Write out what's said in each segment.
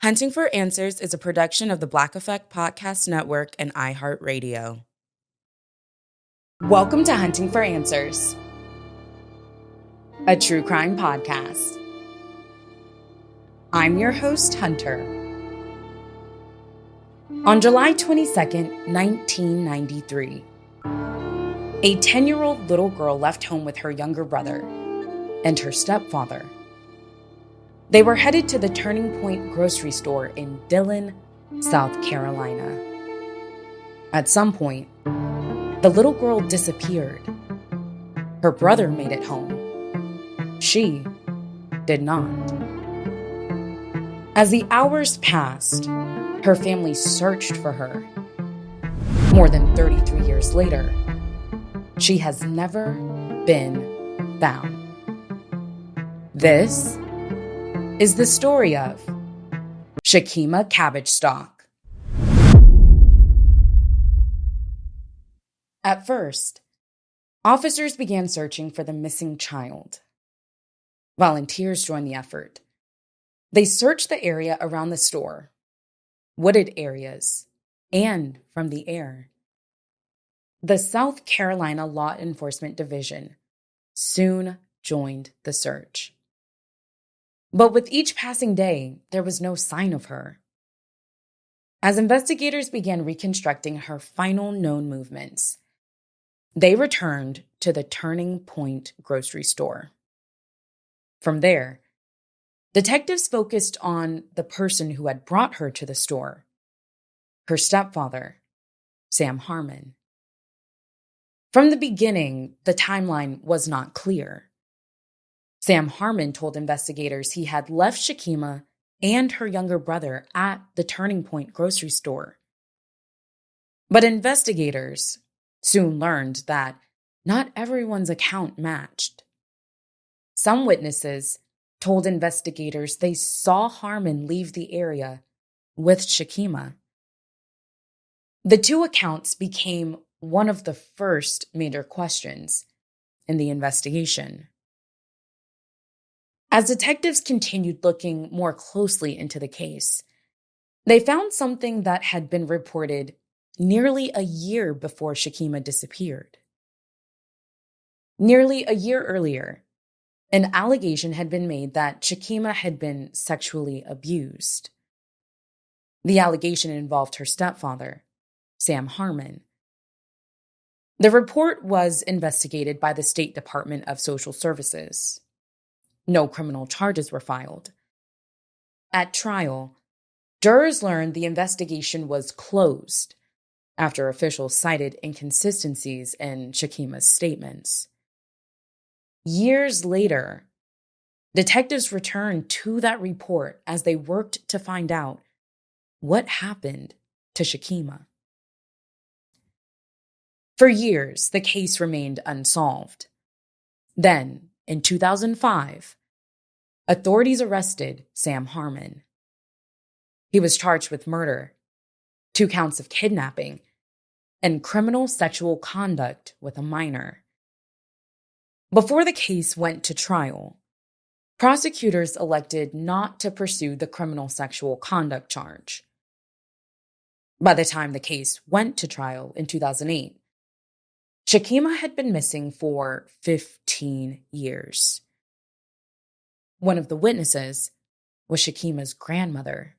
Hunting for Answers is a production of the Black Effect Podcast Network and iHeartRadio. Welcome to Hunting for Answers, a true crime podcast. I'm your host, Hunter. On July 22nd, 1993, a 10-year-old little girl left home with her younger brother and her stepfather. They were headed to the Turning Point grocery store in Dillon, South Carolina. At some point, the little girl disappeared. Her brother made it home. She did not. As the hours passed, her family searched for her. More than 33 years later, she has never been found. This is the story of Shakeima Cabbagestalk. At first, officers began searching for the missing child. Volunteers joined the effort. They searched the area around the store, wooded areas, and from the air. The South Carolina Law Enforcement Division soon joined the search. But with each passing day, there was no sign of her. As investigators began reconstructing her final known movements, they returned to the Turning Point grocery store. From there, detectives focused on the person who had brought her to the store, her stepfather, Sam Harmon. From the beginning, the timeline was not clear. Sam Harmon told investigators he had left Shakeima and her younger brother at the Turning Point grocery store. But investigators soon learned that not everyone's account matched. Some witnesses told investigators they saw Harmon leave the area with Shakeima. The two accounts became one of the first major questions in the investigation. As detectives continued looking more closely into the case, they found something that had been reported nearly a year before Shakeima disappeared. Nearly a year earlier, an allegation had been made that Shakeima had been sexually abused. The allegation involved her stepfather, Sam Harmon. The report was investigated by the State Department of Social Services. No criminal charges were filed. At trial, jurors learned the investigation was closed after officials cited inconsistencies in Shakeima's statements. Years later, detectives returned to that report as they worked to find out what happened to Shakeima. For years, the case remained unsolved. Then, in 2005, authorities arrested Sam Harmon. He was charged with murder, 2 counts of kidnapping, and criminal sexual conduct with a minor. Before the case went to trial, prosecutors elected not to pursue the criminal sexual conduct charge. By the time the case went to trial in 2008, Shakeima had been missing for 15 years. One of the witnesses was Shakeima's grandmother.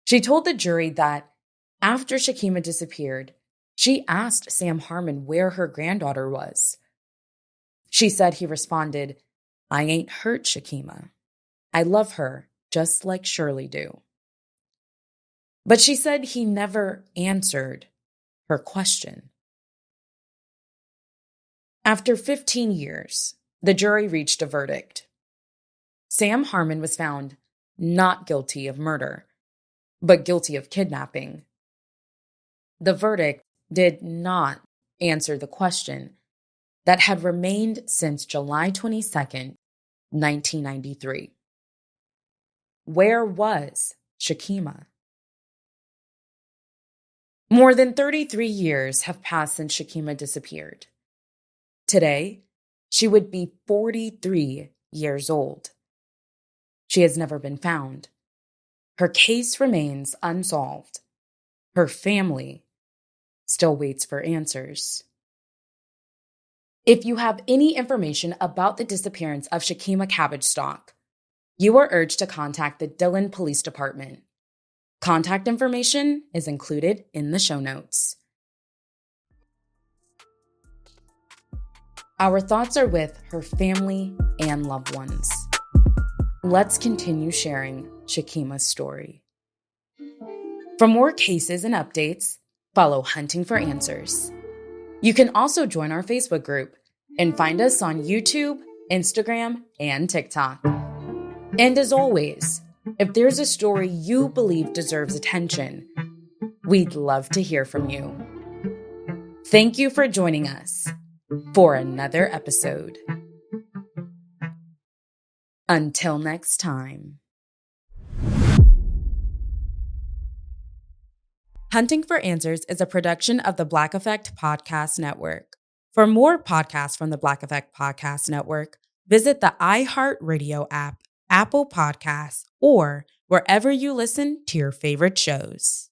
She told the jury that after Shakeima disappeared, she asked Sam Harmon where her granddaughter was. She said he responded, "I ain't hurt Shakeima. I love her just like Shirley do." But she said he never answered her question. After 15 years, the jury reached a verdict. Sam Harmon was found not guilty of murder, but guilty of kidnapping. The verdict did not answer the question that had remained since July 22nd, 1993. Where was Shakeima? More than 33 years have passed since Shakeima disappeared. Today, she would be 43 years old. She has never been found. Her case remains unsolved. Her family still waits for answers. If you have any information about the disappearance of Shakeima Cabbagestalk, you are urged to contact the Dillon Police Department. Contact information is included in the show notes. Our thoughts are with her family and loved ones. Let's continue sharing Shakeima's story. For more cases and updates, follow Hunting for Answers. You can also join our Facebook group and find us on YouTube, Instagram, and TikTok. And as always, if there's a story you believe deserves attention, we'd love to hear from you. Thank you for joining us for another episode. Until next time. Hunting for Answers is a production of the Black Effect Podcast Network. For more podcasts from the Black Effect Podcast Network, visit the iHeartRadio app, Apple Podcasts, or wherever you listen to your favorite shows.